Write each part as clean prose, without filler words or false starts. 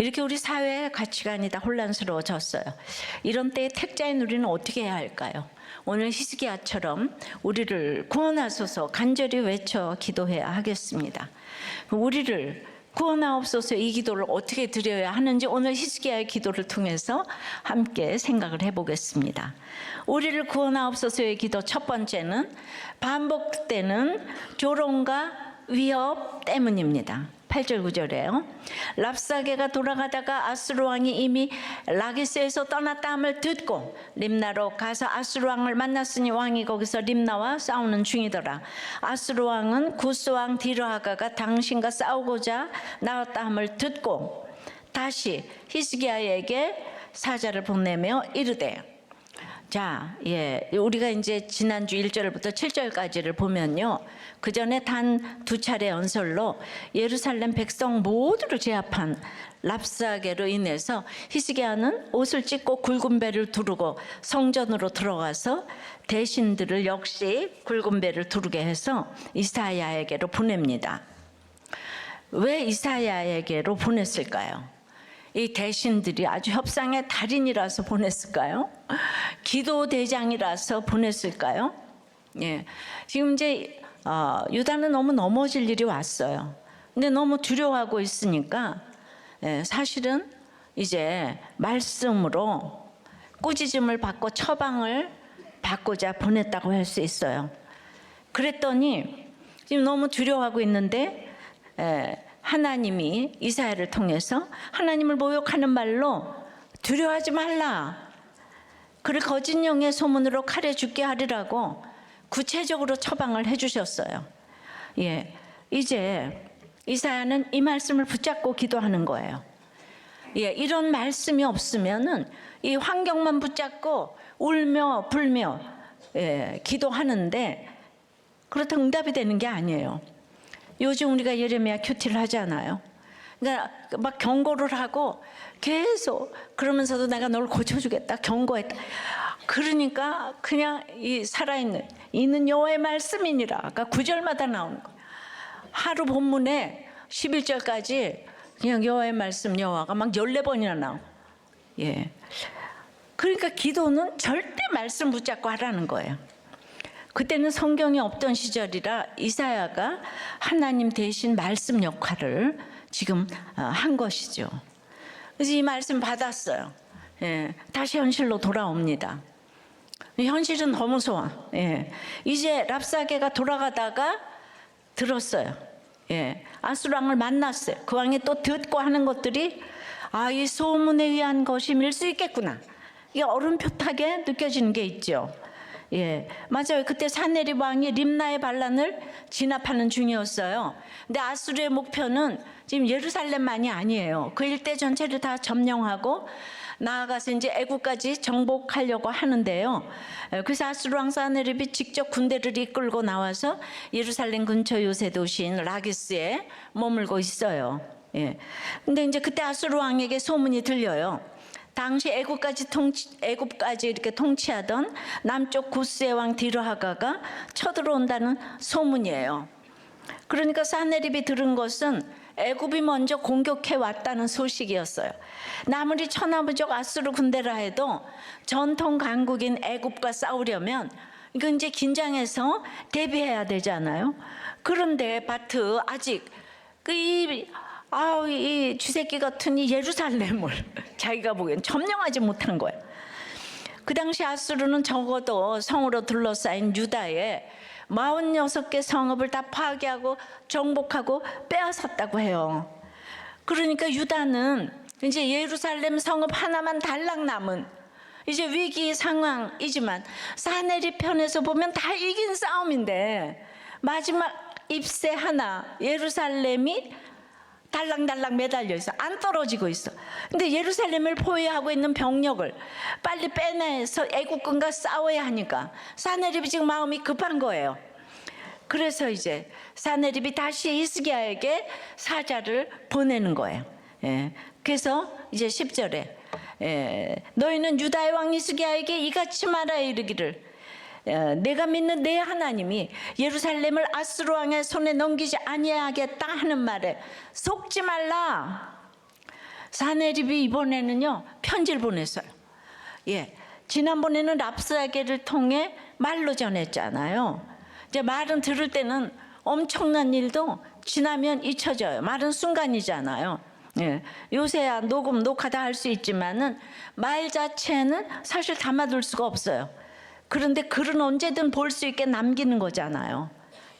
이렇게 우리 사회의 가치관이 다 혼란스러워졌어요. 이런 때에 택자인 우리는 어떻게 해야 할까요? 오늘 히스기야처럼 우리를 구원하소서 간절히 외쳐 기도해야 하겠습니다. 우리를 구원하옵소서 이 기도를 어떻게 드려야 하는지 오늘 히스기야의 기도를 통해서 함께 생각을 해보겠습니다. 우리를 구원하옵소서의 기도 첫 번째는 반복되는 조롱과 위협 때문입니다. 8절 9절에요. 랍사게가 돌아가다가 아수르 왕이 이미 라기스에서 떠났다 함을 듣고 림나로 가서 아수르 왕을 만났으니 왕이 거기서 림나와 싸우는 중이더라. 아수르 왕은 구스 왕 디르하가가 당신과 싸우고자 나왔다 함을 듣고 다시 히스기야에게 사자를 보내며 이르되, 자, 우리가 이제 지난주 1절부터 7절까지를 보면요. 그 전에 단 두 차례 연설로 예루살렘 백성 모두를 제압한 랍사게로 인해서 히스기야는 옷을 찢고 굵은 배를 두르고 성전으로 들어가서 대신들을 역시 굵은 배를 두르게 해서 이사야에게로 보냅니다. 왜 이사야에게로 보냈을까요? 이 대신들이 아주 협상의 달인이라서 보냈을까요? 기도 대장이라서 보냈을까요? 지금 이제 유다는 너무 넘어질 일이 왔어요. 근데 너무 두려워하고 있으니까 사실은 이제 말씀으로 꾸짖음을 받고 처방을 받고자 보냈다고 할 수 있어요. 그랬더니 지금 너무 두려워하고 있는데 하나님이 이사야를 통해서 하나님을 모욕하는 말로 두려워하지 말라. 그를 거짓 영의 소문으로 칼에 죽게 하리라고 구체적으로 처방을 해주셨어요. 이제 이사야는 이 말씀을 붙잡고 기도하는 거예요. 이런 말씀이 없으면은 이 환경만 붙잡고 울며 불며 기도하는데 그렇다고 응답이 되는 게 아니에요. 요즘 우리가 예레미야 큐티를 하잖아요. 그러니까 막 경고를 하고 계속 그러면서도 내가 널 고쳐주겠다 경고했다. 그러니까 그냥 이 살아있는 여호와의 말씀이니라. 그러니까 9절마다 나오는 거예요. 하루 본문에 11절까지 그냥 여호와의 말씀 여호와가 막 14번이나 나오고. 그러니까 기도는 절대 말씀 붙잡고 하라는 거예요. 그때는 성경이 없던 시절이라 이사야가 하나님 대신 말씀 역할을 지금 한 것이죠. 그래서 이 말씀 받았어요. 다시 현실로 돌아옵니다. 현실은 너무 무서워. 이제 랍사게가 돌아가다가 들었어요. 아수르 왕을 만났어요. 그 왕이 또 듣고 하는 것들이 이 소문에 의한 것임일 수 있겠구나. 이게 얼음표타게 느껴지는 게 있죠. 맞아요. 그때 사네립 왕이 림나의 반란을 진압하는 중이었어요. 근데 아수르의 목표는 지금 예루살렘만이 아니에요. 그 일대 전체를 다 점령하고 나아가서 이제 애국까지 정복하려고 하는데요. 그래서 아수르 왕 사네립이 직접 군대를 이끌고 나와서 예루살렘 근처 요새 도시인 라기스에 머물고 있어요. 근데 이제 그때 아수르 왕에게 소문이 들려요. 당시 애굽까지 이렇게 통치하던 남쪽 구스의 왕 디르하가가 쳐들어온다는 소문이에요. 그러니까 사네립이 들은 것은 애굽이 먼저 공격해 왔다는 소식이었어요. 아무리 천하무적 아수르 군대라 해도 전통 강국인 애굽과 싸우려면 이건 이제 긴장해서 대비해야 되잖아요. 그런데 아직 이 쥐새끼 같은 이 예루살렘을 자기가 보기엔 점령하지 못한 거예요. 그 당시 아수르는 적어도 성으로 둘러싸인 유다에 46개 성읍을 다 파괴하고 정복하고 빼앗았다고 해요. 그러니까 유다는 이제 예루살렘 성읍 하나만 달랑 남은 이제 위기 상황이지만 사네립 편에서 보면 다 이긴 싸움인데 마지막 잎새 하나 예루살렘이 달랑달랑 매달려 있어. 안 떨어지고 있어. 근데 예루살렘을 포위하고 있는 병력을 빨리 빼내서 애국군과 싸워야 하니까 사네립이 지금 마음이 급한 거예요. 그래서 이제 사네립이 다시 히스기야에게 사자를 보내는 거예요. 그래서 이제 10절에 너희는 유다의 왕 히스기야에게 이같이 말하여 이르기를 내가 믿는 내 하나님이 예루살렘을 아수르 왕의 손에 넘기지 아니하겠다 하는 말에 속지 말라. 사내립이 이번에는요 편지를 보냈어요. 예, 지난번에는 랍사게를 통해 말로 전했잖아요. 이제 말은 들을 때는 엄청난 일도 지나면 잊혀져요. 말은 순간이잖아요. 예, 요새야 녹화 다 할 수 있지만은 말 자체는 사실 담아둘 수가 없어요. 그런데 글은 언제든 볼 수 있게 남기는 거잖아요.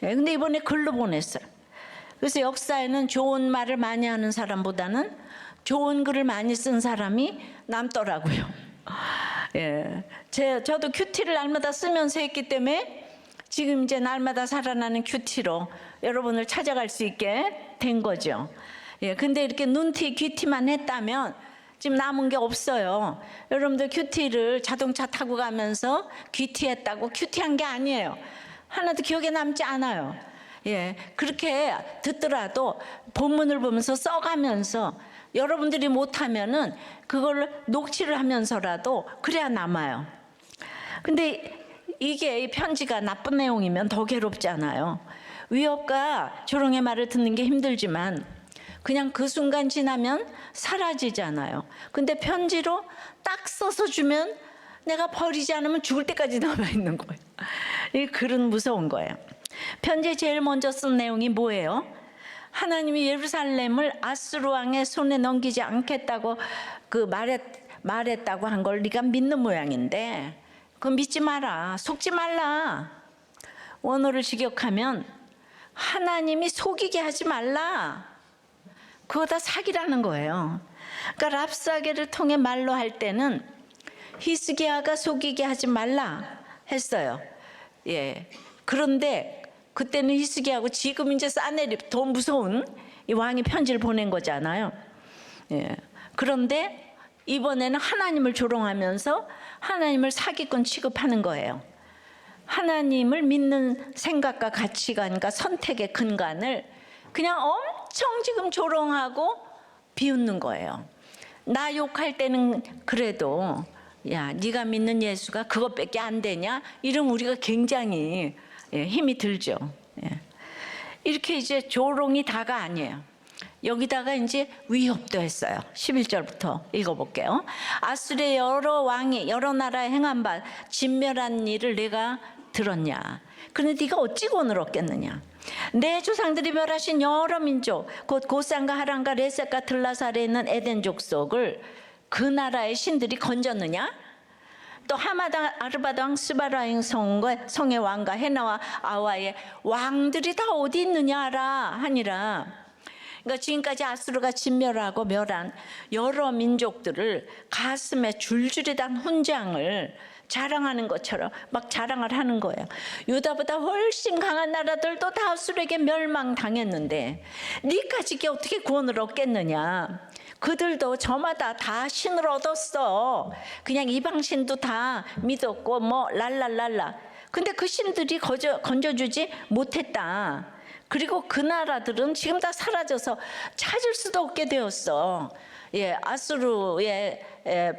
예, 근데 이번에 글로 보냈어요. 그래서 역사에는 좋은 말을 많이 하는 사람보다는 좋은 글을 많이 쓴 사람이 남더라고요. 예, 저도 큐티를 날마다 쓰면서 했기 때문에 지금 이제 날마다 살아나는 큐티로 여러분을 찾아갈 수 있게 된 거죠. 예, 근데 이렇게 눈티, 귀티만 했다면 지금 남은 게 없어요. 여러분들 큐티를 자동차 타고 가면서 귀티했다고 큐티한 게 아니에요. 하나도 기억에 남지 않아요. 예, 그렇게 듣더라도 본문을 보면서 써가면서 여러분들이 못하면은 그걸 녹취를 하면서라도 그래야 남아요. 근데 이게 이 편지가 나쁜 내용이면 더 괴롭잖아요. 위협과 조롱의 말을 듣는 게 힘들지만 그냥 그 순간 지나면 사라지잖아요. 근데 편지로 딱 써서 주면 내가 버리지 않으면 죽을 때까지 남아있는 거예요. 이 글은 무서운 거예요. 편지에 제일 먼저 쓴 내용이 뭐예요? 하나님이 예루살렘을 아수르 왕의 손에 넘기지 않겠다고 말했다고 한 걸 네가 믿는 모양인데 그거 믿지 마라. 속지 말라. 원어를 직역하면 하나님이 속이게 하지 말라. 그거 다 사기라는 거예요. 그러니까 랍사게를 통해 말로 할 때는 히스기야가 속이게 하지 말라 했어요. 예. 그런데 그때는 히스기야하고 지금 이제 사네립 더 무서운 이 왕이 편지를 보낸 거잖아요. 예. 그런데 이번에는 하나님을 조롱하면서 하나님을 사기꾼 취급하는 거예요. 하나님을 믿는 생각과 가치관과 선택의 근간을 그냥 엄청 지금 조롱하고 비웃는 거예요. 나 욕할 때는 그래도 야, 네가 믿는 예수가 그것밖에 안 되냐? 이러면 우리가 굉장히 힘이 들죠. 이렇게 이제 조롱이 다가 아니에요. 여기다가 이제 위협도 했어요. 11절부터 읽어볼게요. 아수르의 여러 왕이 여러 나라에 행한 바 진멸한 일을 내가 들었냐? 그런데 네가 어찌 구원을 얻겠느냐? 내 조상들이 멸하신 여러 민족 곧 고산과 하란과 레셋과 들라살에 있는 에덴 족속을 그 나라의 신들이 건졌느냐? 또 하마다 아르바드 왕 스바라인 성의 왕과 헤나와 아와의 왕들이 다 어디 있느냐라 하니라. 그러니까 지금까지 아수르가 진멸하고 멸한 여러 민족들을 가슴에 줄줄이 단 훈장을 자랑하는 것처럼 막 자랑을 하는 거예요. 유다보다 훨씬 강한 나라들도 다 아수르에게 멸망당했는데 네까지 이게 어떻게 구원을 얻겠느냐. 그들도 저마다 다 신을 얻었어. 그냥 이방신도 다 믿었고 뭐 랄랄랄라. 근데 그 신들이 건져주지 못했다. 그리고 그 나라들은 지금 다 사라져서 찾을 수도 없게 되었어. 예, 아수르의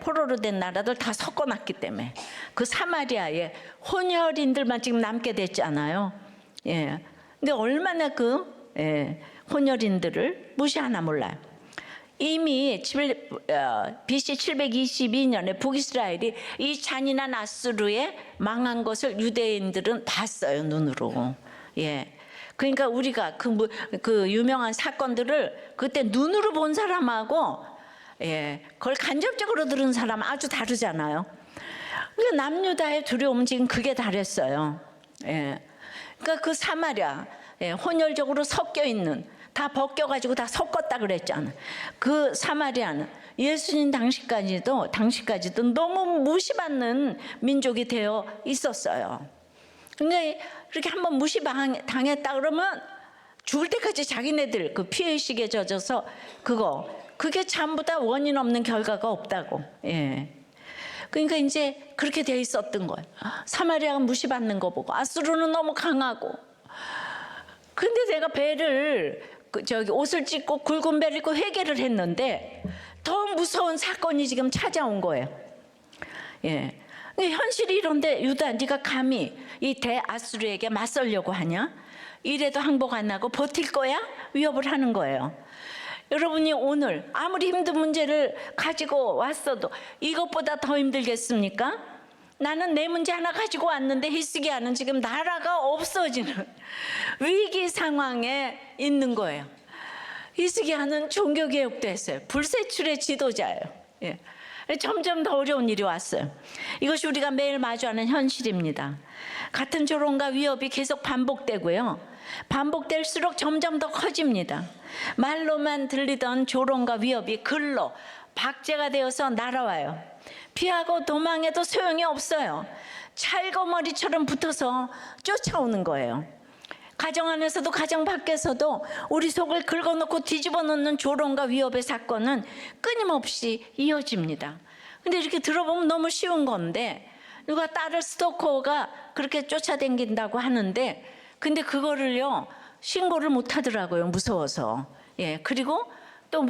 포로로 된 나라들 다 섞어놨기 때문에 그 사마리아의 혼혈인들만 지금 남게 됐잖아요. 예, 근데 얼마나 그 혼혈인들을 무시하나 몰라요. 이미 BC 722년에 북이스라엘이 이 잔인한 아수르에 망한 것을 유대인들은 봤어요, 눈으로. 예. 그러니까 우리가 그 유명한 사건들을 그때 눈으로 본 사람하고 그걸 간접적으로 들은 사람 아주 다르잖아요. 그러니까 남유다의 두려움은 지금 그게 다랬어요. 그러니까 그 사마리아 혼혈적으로 섞여 있는 다 벗겨가지고 다 섞었다 그랬잖아. 그 사마리아는 예수님 당시까지도 너무 무시받는 민족이 되어 있었어요. 그러니까 이렇게 한번 무시당했다 그러면 죽을 때까지 자기네들 그 피의식에 젖어서 그게 전부 다 원인 없는 결과가 없다고. 그러니까 이제 그렇게 돼 있었던 거예요. 사마리아가 무시받는 거 보고 아수르는 너무 강하고. 근데 내가 배를 옷을 찢고 굵은 배를 입고 회개를 했는데 더 무서운 사건이 지금 찾아온 거예요. 현실이 이런데 유다 네가 감히 이 대아수르에게 맞설려고 하냐? 이래도 항복 안 하고 버틸 거야? 위협을 하는 거예요. 여러분이 오늘 아무리 힘든 문제를 가지고 왔어도 이것보다 더 힘들겠습니까? 나는 내 문제 하나 가지고 왔는데 히스기야는 지금 나라가 없어지는 위기 상황에 있는 거예요. 히스기야는 종교개혁도 했어요. 불세출의 지도자예요. 예. 점점 더 어려운 일이 왔어요. 이것이 우리가 매일 마주하는 현실입니다. 같은 조롱과 위협이 계속 반복되고요. 반복될수록 점점 더 커집니다. 말로만 들리던 조롱과 위협이 글로 박제가 되어서 날아와요. 피하고 도망해도 소용이 없어요. 찰거머리처럼 붙어서 쫓아오는 거예요. 가정 안에서도 가정 밖에서도 우리 속을 긁어놓고 뒤집어 놓는 조롱과 위협의 사건은 끊임없이 이어집니다. 근데 이렇게 들어보면 너무 쉬운 건데, 누가 딸을 스토커가 그렇게 쫓아다닌다고 하는데, 근데 그거를요 신고를 못 하더라고요. 무서워서. 예, 그리고 또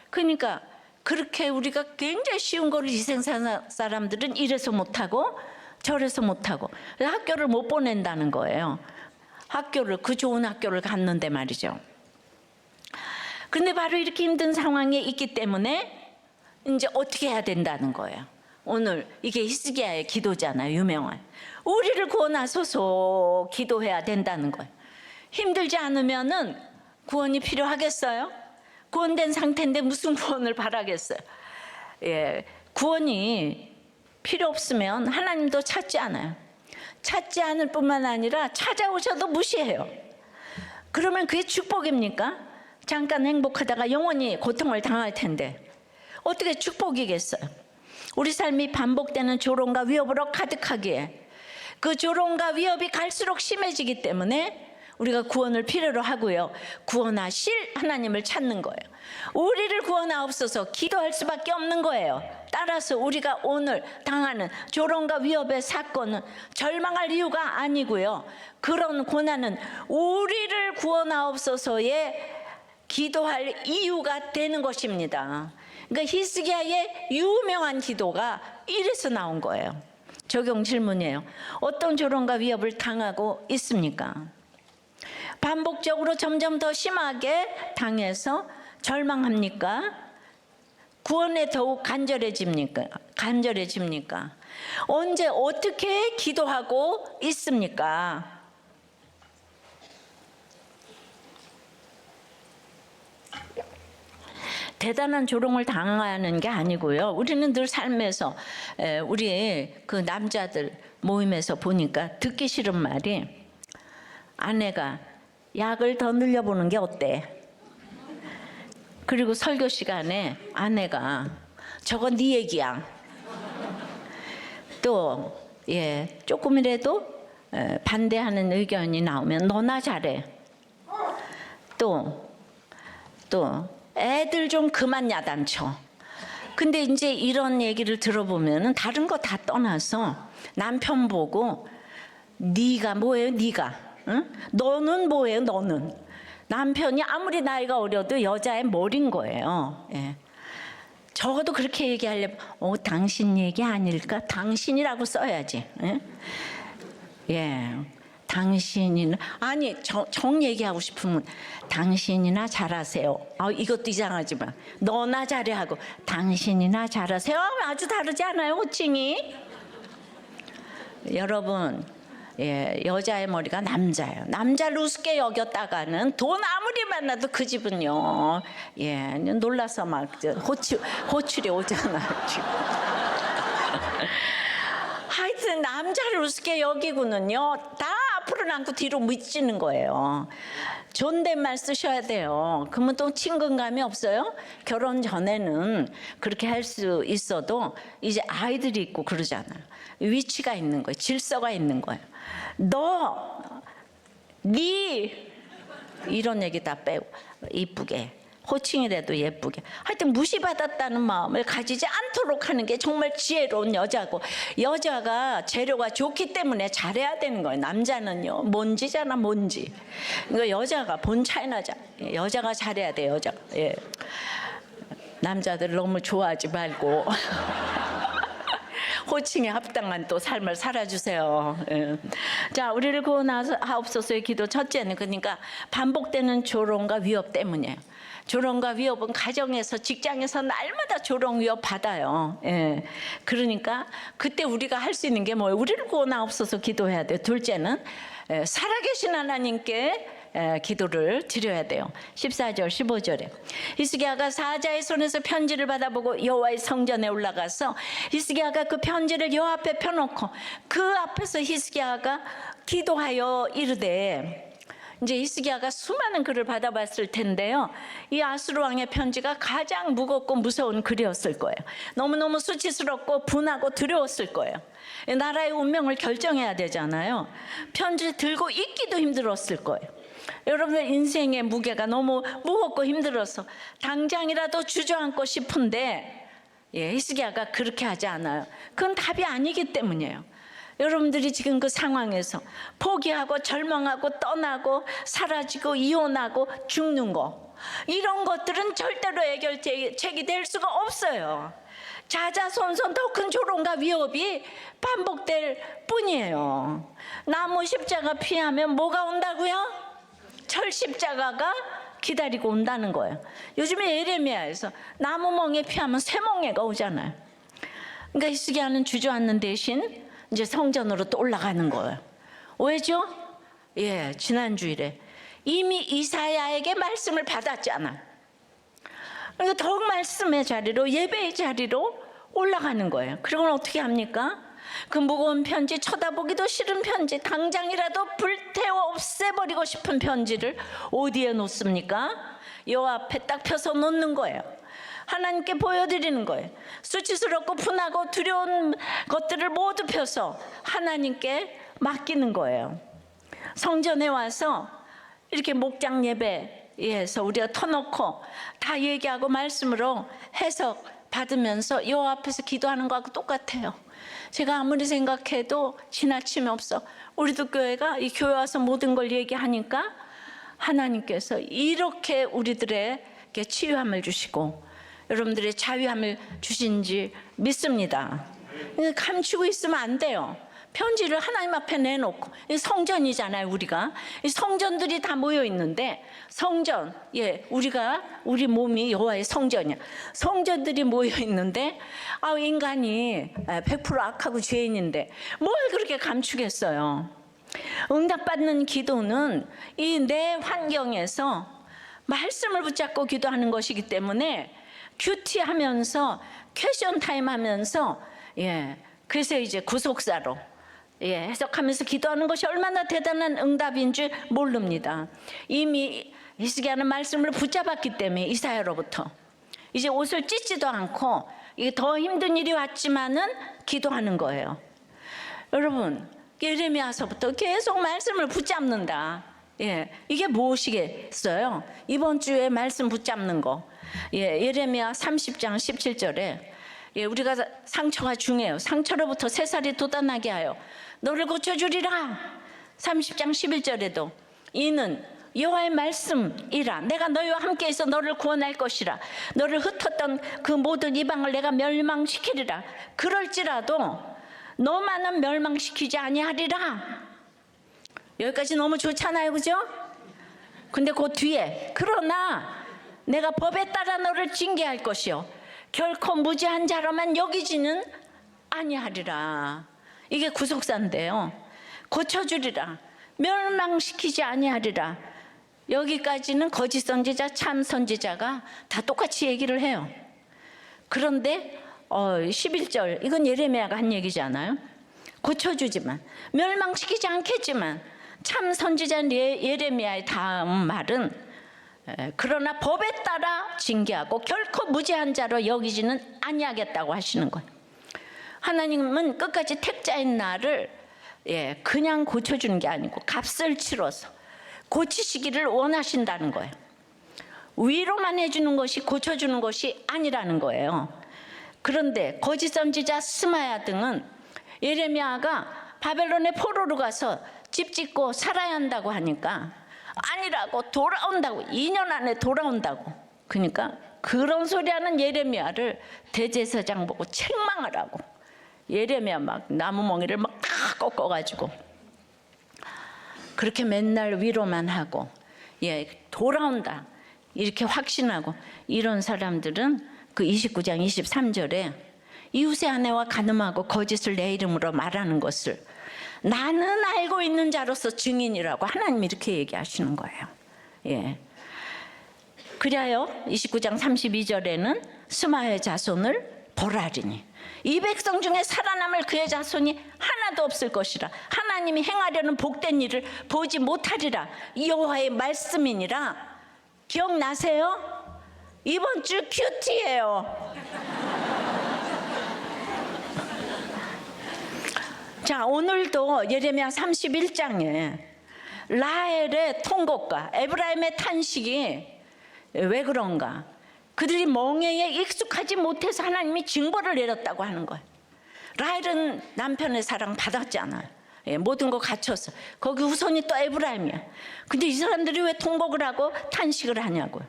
그러니까 그렇게 우리가 굉장히 쉬운 거를 사람들은 이래서 못하고 저래서 못하고 학교를 못 보낸다는 거예요. 학교를, 그 좋은 학교를 갔는데 말이죠. 근데 바로 이렇게 힘든 상황에 있기 때문에 이제 어떻게 해야 된다는 거예요. 오늘 이게 히스기야의 기도잖아요. 유명한. 우리를 구원하소서 기도해야 된다는 거예요. 힘들지 않으면은 구원이 필요하겠어요? 구원된 상태인데 무슨 구원을 바라겠어요? 예, 구원이 필요 없으면 하나님도 찾지 않아요. 찾지 않을 뿐만 아니라 찾아오셔도 무시해요. 그러면 그게 축복입니까? 잠깐 행복하다가 영원히 고통을 당할 텐데 어떻게 축복이겠어요? 우리 삶이 반복되는 조롱과 위협으로 가득하기에 그 조롱과 위협이 갈수록 심해지기 때문에 우리가 구원을 필요로 하고요. 구원하실 하나님을 찾는 거예요. 우리를 구원하옵소서 기도할 수밖에 없는 거예요. 따라서 우리가 오늘 당하는 조롱과 위협의 사건은 절망할 이유가 아니고요. 그런 고난은 우리를 구원하옵소서에 기도할 이유가 되는 것입니다. 그러니까 히스기야의 유명한 기도가 이래서 나온 거예요. 적용 질문이에요. 어떤 조롱과 위협을 당하고 있습니까? 반복적으로 점점 더 심하게 당해서 절망합니까? 구원에 더욱 간절해집니까? 언제 어떻게 기도하고 있습니까? 대단한 조롱을 당하는 게 아니고요. 우리는 늘 삶에서 우리 그 남자들 모임에서 보니까 듣기 싫은 말이 아내가 약을 더 늘려보는 게 어때? 그리고 설교 시간에 아내가 저거 네 얘기야. 또 조금이라도 반대하는 의견이 나오면 너나 잘해. 또 애들 좀 그만 야단쳐. 근데 이제 이런 얘기를 들어보면은 다른 거 다 떠나서 남편 보고 네가 뭐예요? 네가 응? 너는 뭐예요? 너는. 남편이 아무리 나이가 어려도 여자의 머리인 거예요. 예. 적어도 그렇게 얘기하려면 당신 얘기 아닐까? 당신이라고 써야지. 예. 당신이나 아니 정 얘기하고 싶으면 당신이나 잘하세요. 이것도 이상하지만 너나 잘해 하고 당신이나 잘하세요. 아주 다르지 않아요? 호칭이. 여러분 여자의 머리가 남자예요. 남자를 우습게 여겼다가는 돈 아무리 만나도 그 집은요 놀라서 막 호출이 오잖아요 지금. 하여튼 남자를 우습게 여기고는요 다 앞으로 안고 뒤로 미치는 거예요. 존댓말 쓰셔야 돼요. 그러면 또 친근감이 없어요. 결혼 전에는 그렇게 할 수 있어도 이제 아이들이 있고 그러잖아요. 위치가 있는 거예요. 질서가 있는 거예요. 네 이런 얘기 다 빼고 이쁘게 호칭이라도 예쁘게 하여튼 무시받았다는 마음을 가지지 않도록 하는 게 정말 지혜로운 여자고, 여자가 재료가 좋기 때문에 잘해야 되는 거예요. 남자는요 먼지잖아 먼지. 그러니까 여자가 본 차이 나자. 여자가 잘해야 돼. 여자가. 남자들 너무 좋아하지 말고 호칭에 합당한 또 삶을 살아주세요. 예. 자, 우리를 구원하옵소서의 기도 첫째는 그러니까 반복되는 조롱과 위협 때문이에요. 조롱과 위협은 가정에서, 직장에서 날마다 조롱 위협 받아요. 예. 그러니까 그때 우리가 할 수 있는 게 뭐예요? 우리를 구원하옵소서 기도해야 돼요. 둘째는 살아계신 하나님께 기도를 드려야 돼요. 14절 15절에 히스기야가 사자의 손에서 편지를 받아보고 여호와의 성전에 올라가서 히스기야가 그 편지를 여호와 앞에 펴놓고 그 앞에서 히스기야가 기도하여 이르되, 이제 히스기야가 수많은 글을 받아봤을 텐데요, 이 아수르 왕의 편지가 가장 무겁고 무서운 글이었을 거예요. 너무너무 수치스럽고 분하고 두려웠을 거예요. 나라의 운명을 결정해야 되잖아요. 편지 들고 읽기도 힘들었을 거예요. 여러분들 인생의 무게가 너무 무겁고 힘들어서 당장이라도 주저앉고 싶은데 히스기야가 그렇게 하지 않아요. 그건 답이 아니기 때문이에요. 여러분들이 지금 그 상황에서 포기하고 절망하고 떠나고 사라지고 이혼하고 죽는 거, 이런 것들은 절대로 해결책이 될 수가 없어요. 자자손손 더 큰 조롱과 위협이 반복될 뿐이에요. 나무 십자가 피하면 뭐가 온다고요? 철 십자가가 기다리고 온다는 거예요. 요즘에 예레미야에서 나무 멍에 피하면 쇠멍에가 오잖아요. 그러니까 히스기야는 주저앉는 대신 이제 성전으로 또 올라가는 거예요. 왜죠? 지난 주일에 이미 이사야에게 말씀을 받았잖아. 그러니까 더욱 말씀의 자리로, 예배의 자리로 올라가는 거예요. 그러고는 어떻게 합니까? 그 무거운 편지, 쳐다보기도 싫은 편지, 당장이라도 불태워 없애버리고 싶은 편지를 어디에 놓습니까? 여호와 앞에 딱 펴서 놓는 거예요. 하나님께 보여드리는 거예요. 수치스럽고 분하고 두려운 것들을 모두 펴서 하나님께 맡기는 거예요. 성전에 와서 이렇게 목장 예배에서 우리가 터놓고 다 얘기하고 말씀으로 해석 받으면서 여호와 앞에서 기도하는 거하고 똑같아요. 제가 아무리 생각해도 지나침이 없어. 우리도 교회가 이 교회 와서 모든 걸 얘기하니까 하나님께서 이렇게 우리들에게 치유함을 주시고 여러분들의 자유함을 주신지 믿습니다. 감추고 있으면 안 돼요. 편지를 하나님 앞에 내놓고, 성전이잖아요. 우리가 이 성전들이 다 모여 있는데, 성전, 우리 몸이 여호와의 성전이야. 성전들이 모여 있는데 인간이 100% 악하고 죄인인데 뭘 그렇게 감추겠어요. 응답받는 기도는 이 내 환경에서 말씀을 붙잡고 기도하는 것이기 때문에 큐티하면서 퀘션 타임 하면서 그래서 이제 구속사로 해석하면서 기도하는 것이 얼마나 대단한 응답인 줄 모릅니다. 이미 히스기야는 말씀을 붙잡았기 때문에 이사야로부터 이제 옷을 찢지도 않고 이게 더 힘든 일이 왔지만은 기도하는 거예요. 여러분, 예레미야서부터 계속 말씀을 붙잡는다. 이게 무엇이겠어요? 이번 주에 말씀 붙잡는 거. 예레미야 30장 17절에 우리가 상처가 중해요. 상처로부터 새살이 돋아나게 하여 너를 고쳐주리라. 30장 11절에도 이는 여호와의 말씀이라. 내가 너희와 함께해서 너를 구원할 것이라. 너를 흩었던 그 모든 이방을 내가 멸망시키리라. 그럴지라도 너만은 멸망시키지 아니하리라. 여기까지 너무 좋잖아요, 그죠? 근데 그 뒤에 그러나 내가 법에 따라 너를 징계할 것이요 결코 무죄한 자로만 여기지는 아니하리라. 이게 구속사인데요. 고쳐주리라. 멸망시키지 아니하리라. 여기까지는 거짓 선지자, 참 선지자가 다 똑같이 얘기를 해요. 그런데 11절, 이건 예레미야가 한 얘기잖아요. 고쳐주지만, 멸망시키지 않겠지만, 참 선지자 예레미야의 다음 말은 그러나 법에 따라 징계하고 결코 무죄한 자로 여기지는 아니하겠다고 하시는 거예요. 하나님은 끝까지 택자인 나를 그냥 고쳐주는 게 아니고 값을 치러서 고치시기를 원하신다는 거예요. 위로만 해주는 것이 고쳐주는 것이 아니라는 거예요. 그런데 거짓 선지자 스마야 등은 예레미야가 바벨론의 포로로 가서 집 짓고 살아야 한다고 하니까 아니라고, 돌아온다고, 2년 안에 돌아온다고. 그러니까 그런 소리 하는 예레미야를 대제사장 보고 책망하라고 예레미야 막 나무 멍이를 막 다 꺾어가지고 그렇게 맨날 위로만 하고 돌아온다 이렇게 확신하고 이런 사람들은 그 29장 23절에 이웃의 아내와 간음하고 거짓을 내 이름으로 말하는 것을 나는 알고 있는 자로서 증인이라고 하나님이 이렇게 얘기하시는 거예요. 그래요 29장 32절에는 스마의 자손을 벌하리니 이 백성 중에 살아남을 그의 자손이 하나도 없을 것이라. 하나님이 행하려는 복된 일을 보지 못하리라. 여호와의 말씀이니라. 기억나세요? 이번 주 큐티예요. 자, 오늘도 예레미야 31장에 라헬의 통곡과 에브라임의 탄식이 왜 그런가? 그들이 멍에에 익숙하지 못해서 하나님이 징벌을 내렸다고 하는 거예요. 라헬은 남편의 사랑 받았잖아요. 모든 거 갖춰서. 거기 후손이 또 에브라임이야. 근데 이 사람들이 왜 통곡을 하고 탄식을 하냐고요.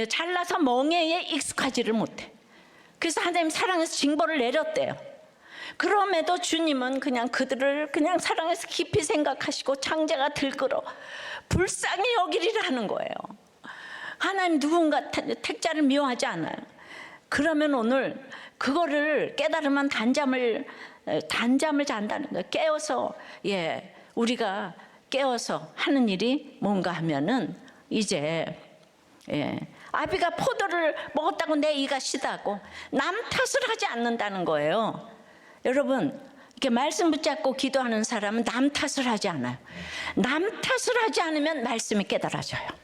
잘나서 멍에에 익숙하지를 못해. 그래서 하나님 사랑해서 징벌을 내렸대요. 그럼에도 주님은 그냥 그들을 그냥 사랑해서 깊이 생각하시고 창자가 들끓어 불쌍히 여기리라 하는 거예요. 하나님 누군가 택자를 미워하지 않아요. 그러면 오늘 그거를 깨달으면 단잠을 잔다는 거예요. 깨어서 우리가 깨어서 하는 일이 뭔가 하면은 이제 아비가 포도를 먹었다고 내 이가 시다고 남 탓을 하지 않는다는 거예요. 여러분 이렇게 말씀 붙잡고 기도하는 사람은 남 탓을 하지 않아요. 남 탓을 하지 않으면 말씀이 깨달아져요.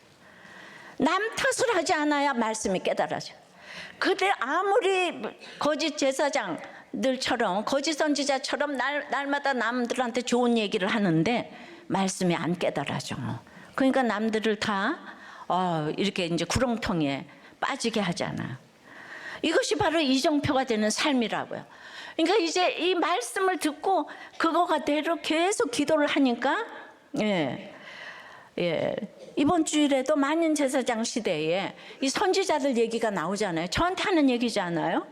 남 탓을 하지 않아야 말씀이 깨달아져요. 그들 아무리 거짓 제사장들처럼 거짓 선지자처럼 날마다 남들한테 좋은 얘기를 하는데 말씀이 안 깨달아져. 그러니까 남들을 다 이렇게 이제 구렁텅이에 빠지게 하잖아요. 이것이 바로 이정표가 되는 삶이라고요. 그러니까 이제 이 말씀을 듣고 그거가대로 계속 기도를 하니까 이번 주일에도 만인 제사장 시대에 이 선지자들 얘기가 나오잖아요. 저한테 하는 얘기잖아요.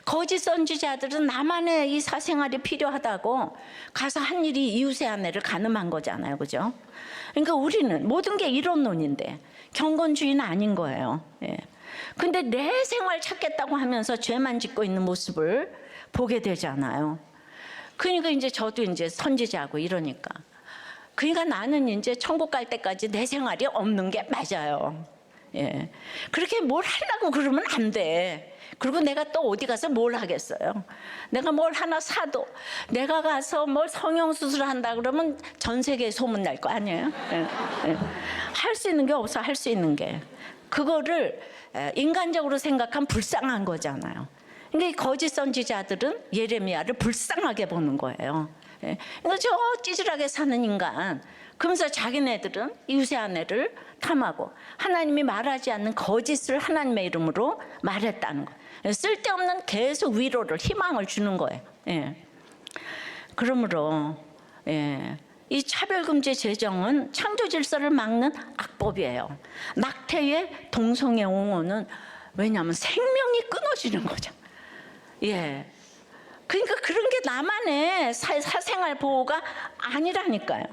거짓 선지자들은 나만의 이 사생활이 필요하다고 가서 한 일이 이웃의 아내를 간음한 거잖아요. 그죠? 그러니까 우리는 모든 게 이론론인데 경건주의는 아닌 거예요. 근데 내 생활 찾겠다고 하면서 죄만 짓고 있는 모습을 보게 되잖아요. 그러니까 이제 저도 이제 선지자고 이러니까. 그러니까 나는 이제 천국 갈 때까지 내 생활이 없는 게 맞아요. 그렇게 뭘 하려고 그러면 안 돼. 그리고 내가 또 어디 가서 뭘 하겠어요. 내가 뭘 하나 사도 내가 가서 뭘 성형수술을 한다 그러면 전 세계에 소문날 거 아니에요. 할 수 있는 게 없어. 할 수 있는 게 그거를 인간적으로 생각하면 불쌍한 거잖아요. 그러니까 이 거짓 선지자들은 예레미야를 불쌍하게 보는 거예요. 그러니까 저 찌질하게 사는 인간 그러면서 자기네들은 이웃의 아내를 탐하고 하나님이 말하지 않는 거짓을 하나님의 이름으로 말했다는 거예요. 쓸데없는 계속 위로를 희망을 주는 거예요. 그러므로 이 차별금지 제정은 창조 질서를 막는 악법이에요. 낙태의 동성애 옹호는 왜냐하면 생명이 끊어지는 거죠. 그러니까 그런 게 나만의 사생활 보호가 아니라니까요.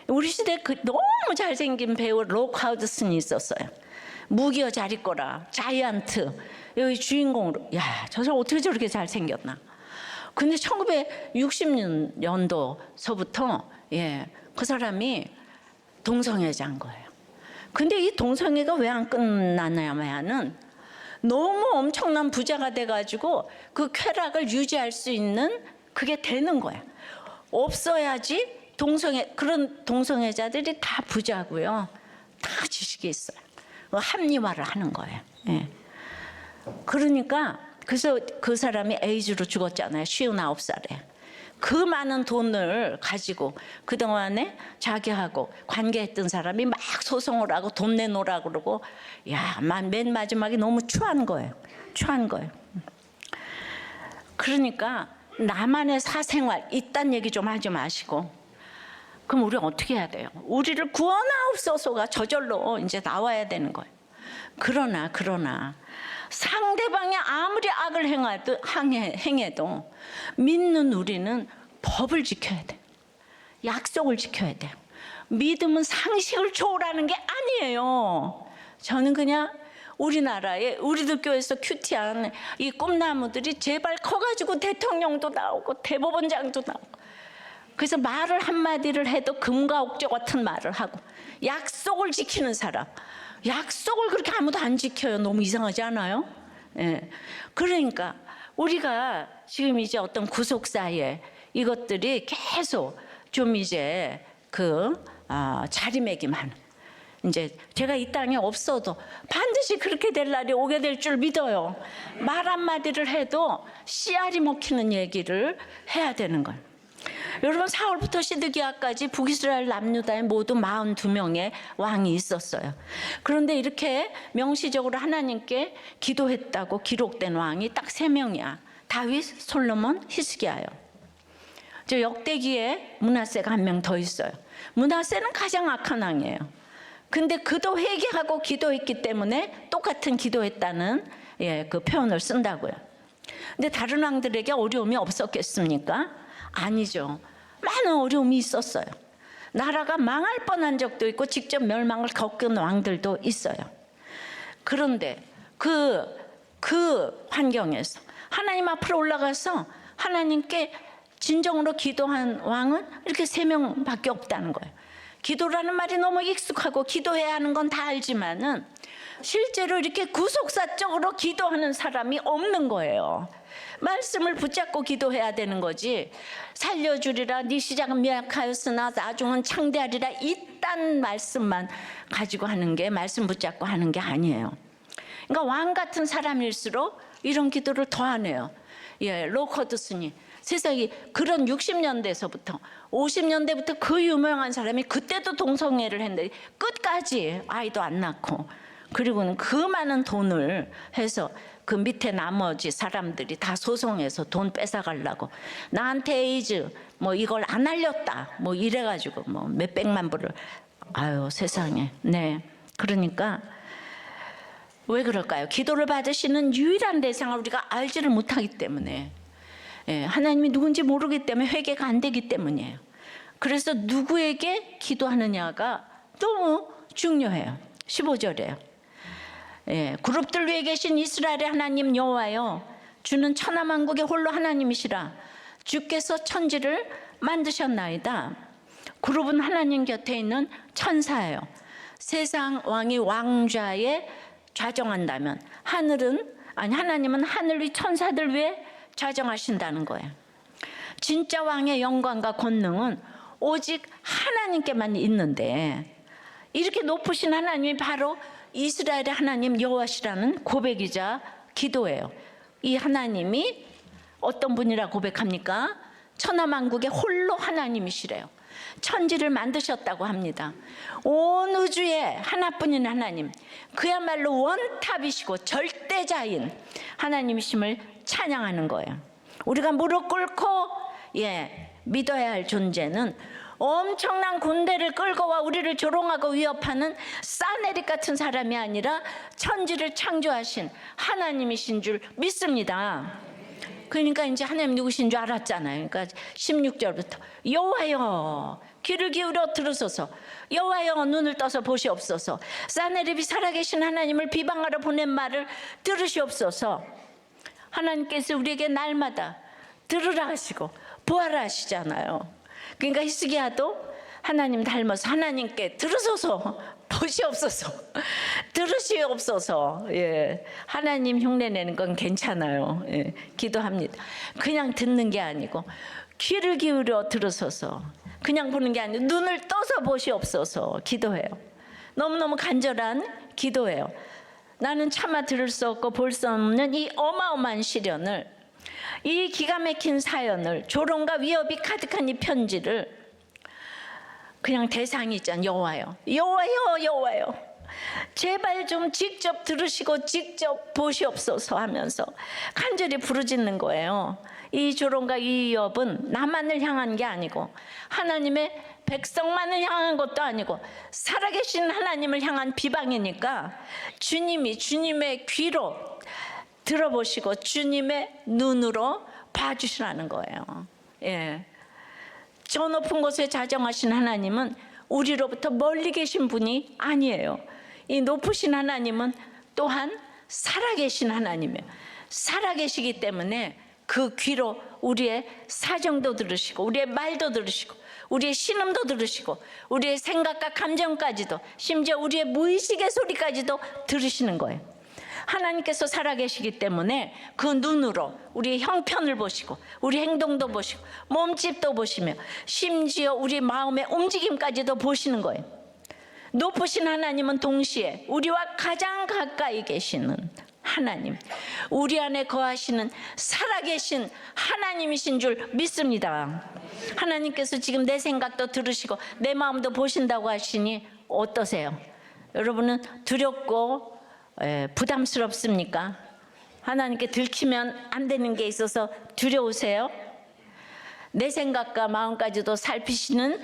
우리 시대에 너무 잘생긴 배우 록 하우드슨이 있었어요. 무기여 잘 있거라, 자이언트 여기 주인공으로. 저 사람 어떻게 저렇게 잘생겼나. 근데 1960년도서부터 그 사람이 동성애자인 거예요. 근데 이 동성애가 왜 안 끝나냐면은 너무 엄청난 부자가 돼가지고 그 쾌락을 유지할 수 있는 그게 되는 거야. 없어야지 그런 동성애자들이 다 부자고요. 다 지식이 있어요. 합리화를 하는 거예요. 그러니까 그래서 그 사람이 에이즈로 죽었잖아요. 59살에. 그 많은 돈을 가지고 그동안에 자기하고 관계했던 사람이 막 소송을 하고 돈 내놓으라고 그러고 맨 마지막에 너무 추한 거예요. 그러니까 나만의 사생활 이딴 얘기 좀 하지 마시고 그럼 우리 어떻게 해야 돼요? 우리를 구원하옵소서가 저절로 이제 나와야 되는 거예요. 그러나 상대방이 아무리 악을 행해도 믿는 우리는 법을 지켜야 돼. 약속을 지켜야 돼요. 믿음은 상식을 초월하는 게 아니에요. 저는 그냥 우리나라에 우리들 교회에서 큐티한 이 꿈나무들이 제발 커가지고 대통령도 나오고 대법원장도 나오고, 그래서 말을 한마디를 해도 금과 옥조 같은 말을 하고 약속을 지키는 사람. 약속을 그렇게 아무도 안 지켜요. 너무 이상하지 않아요? 예. 그러니까 우리가 지금 이제 어떤 구속사에 이것들이 계속 좀 이제 자리매김하는, 이제 제가 이 땅에 없어도 반드시 그렇게 될 날이 오게 될 줄 믿어요. 말 한마디를 해도 씨알이 먹히는 얘기를 해야 되는 걸. 여러분, 사울부터 시드기야까지 북이스라엘 남유다에 모두 42명의 왕이 있었어요. 그런데 이렇게 명시적으로 하나님께 기도했다고 기록된 왕이 딱 3명이야. 다윗, 솔로몬, 히스기야요. 저 역대기에 므낫세가 1명 더 있어요. 므낫세는 가장 악한 왕이에요. 근데 그도 회개하고 기도했기 때문에 똑같은 기도했다는 그 표현을 쓴다고요. 근데 다른 왕들에게 어려움이 없었겠습니까? 아니죠. 많은 어려움이 있었어요. 나라가 망할 뻔한 적도 있고 직접 멸망을 겪은 왕들도 있어요. 그런데 그 환경에서 하나님 앞으로 올라가서 하나님께 진정으로 기도한 왕은 이렇게 3명밖에 없다는 거예요. 기도라는 말이 너무 익숙하고 기도해야 하는 건 다 알지만은 실제로 이렇게 구속사적으로 기도하는 사람이 없는 거예요. 말씀을 붙잡고 기도해야 되는 거지, 살려주리라, 네 시작은 미약하였으나 나중은 창대하리라, 이딴 말씀만 가지고 하는 게, 말씀 붙잡고 하는 게 아니에요. 그러니까 왕 같은 사람일수록 이런 기도를 더 하네요. 로커드 스님, 세상에 그런 60년대에서부터 50년대부터 그 유명한 사람이 그때도 동성애를 했는데 끝까지 아이도 안 낳고, 그리고는 그 많은 돈을 해서 그 밑에 나머지 사람들이 다 소송해서 돈 뺏어가려고, 나한테 에이즈 뭐 이걸 안 알렸다 뭐 이래가지고 뭐 몇백만 불을, 아유 세상에. 네, 그러니까 왜 그럴까요? 기도를 받으시는 유일한 대상을 우리가 알지를 못하기 때문에, 하나님이 누군지 모르기 때문에 회개가 안 되기 때문이에요. 그래서 누구에게 기도하느냐가 너무 중요해요. 15절에요. 그룹들 위에 계신 이스라엘의 하나님 여호와여, 주는 천하만국의 홀로 하나님이시라. 주께서 천지를 만드셨나이다. 그룹은 하나님 곁에 있는 천사예요. 세상 왕이 왕좌에 좌정한다면 하나님은 하늘 위 천사들 위에 좌정하신다는 거예요. 진짜 왕의 영광과 권능은 오직 하나님께만 있는데, 이렇게 높으신 하나님이 바로 이스라엘의 하나님 여호와시라는 고백이자 기도예요. 이 하나님이 어떤 분이라 고백합니까? 천하만국의 홀로 하나님이시래요. 천지를 만드셨다고 합니다. 온 우주에 하나뿐인 하나님, 그야말로 원탑이시고 절대자인 하나님이심을 찬양하는 거예요. 우리가 무릎 꿇고 믿어야 할 존재는 엄청난 군대를 끌고 와 우리를 조롱하고 위협하는 사네립 같은 사람이 아니라 천지를 창조하신 하나님이신 줄 믿습니다. 그러니까 이제 하나님 누구신 줄 알았잖아요. 그러니까 16절부터 여호와여 귀를 기울여 들으소서, 여호와여 눈을 떠서 보시옵소서, 사네립이 살아계신 하나님을 비방하러 보낸 말을 들으시옵소서. 하나님께서 우리에게 날마다 들으라 하시고 보아라 하시잖아요. 그러니까 히스기야도 하나님 닮아서 하나님께 들으소서, 보시옵소서, 들으시옵소서. 하나님 흉내내는 건 괜찮아요. 기도합니다. 그냥 듣는 게 아니고 귀를 기울여 들으소서, 그냥 보는 게 아니고 눈을 떠서 보시옵소서 기도해요. 너무너무 간절한 기도예요. 나는 차마 들을 수 없고 볼 수 없는 이 어마어마한 시련을, 이 기가 막힌 사연을, 조롱과 위협이 가득한 이 편지를 그냥 대상이 있잖아요. 여호와요, 여호와요, 여호와요, 제발 좀 직접 들으시고 직접 보시옵소서 하면서 간절히 부르짖는 거예요. 이 조롱과 이 위협은 나만을 향한 게 아니고 하나님의 백성만을 향한 것도 아니고 살아계신 하나님을 향한 비방이니까 주님이 주님의 귀로 들어보시고 주님의 눈으로 봐주시라는 거예요. 예. 저 높은 곳에 자정하신 하나님은 우리로부터 멀리 계신 분이 아니에요. 이 높으신 하나님은 또한 살아계신 하나님이에요. 살아계시기 때문에 그 귀로 우리의 사정도 들으시고 우리의 말도 들으시고 우리의 신음도 들으시고 우리의 생각과 감정까지도 심지어 우리의 무의식의 소리까지도 들으시는 거예요. 하나님께서 살아계시기 때문에 그 눈으로 우리의 형편을 보시고 우리 행동도 보시고 몸집도 보시며 심지어 우리 마음의 움직임까지도 보시는 거예요. 높으신 하나님은 동시에 우리와 가장 가까이 계시는 하나님, 우리 안에 거하시는 살아계신 하나님이신 줄 믿습니다. 하나님께서 지금 내 생각도 들으시고 내 마음도 보신다고 하시니 어떠세요? 여러분은 두렵고 부담스럽습니까? 하나님께 들키면 안 되는 게 있어서 두려우세요? 내 생각과 마음까지도 살피시는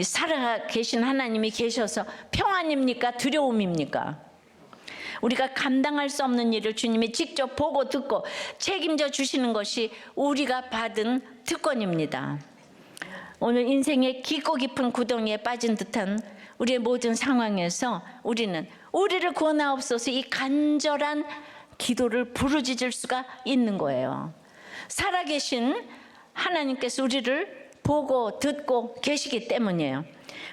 살아계신 하나님이 계셔서 평안입니까? 두려움입니까? 우리가 감당할 수 없는 일을 주님이 직접 보고 듣고 책임져 주시는 것이 우리가 받은 특권입니다. 오늘 인생의 깊고 깊은 구덩이에 빠진 듯한 우리의 모든 상황에서 우리는 우리를 구원하옵소서 이 간절한 기도를 부르짖을 수가 있는 거예요. 살아계신 하나님께서 우리를 보고 듣고 계시기 때문이에요.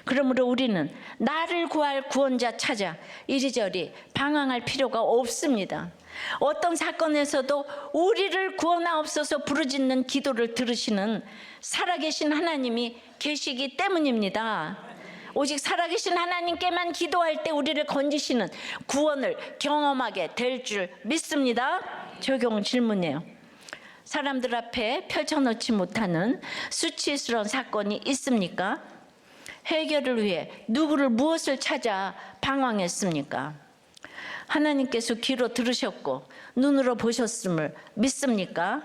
그러므로 우리는 나를 구할 구원자 찾아 이리저리 방황할 필요가 없습니다. 어떤 사건에서도 우리를 구원하옵소서 부르짖는 기도를 들으시는 살아계신 하나님이 계시기 때문입니다. 오직 살아계신 하나님께만 기도할 때 우리를 건지시는 구원을 경험하게 될 줄 믿습니다. 적용 질문이에요. 사람들 앞에 펼쳐놓지 못하는 수치스러운 사건이 있습니까? 해결을 위해 누구를 무엇을 찾아 방황했습니까? 하나님께서 귀로 들으셨고 눈으로 보셨음을 믿습니까?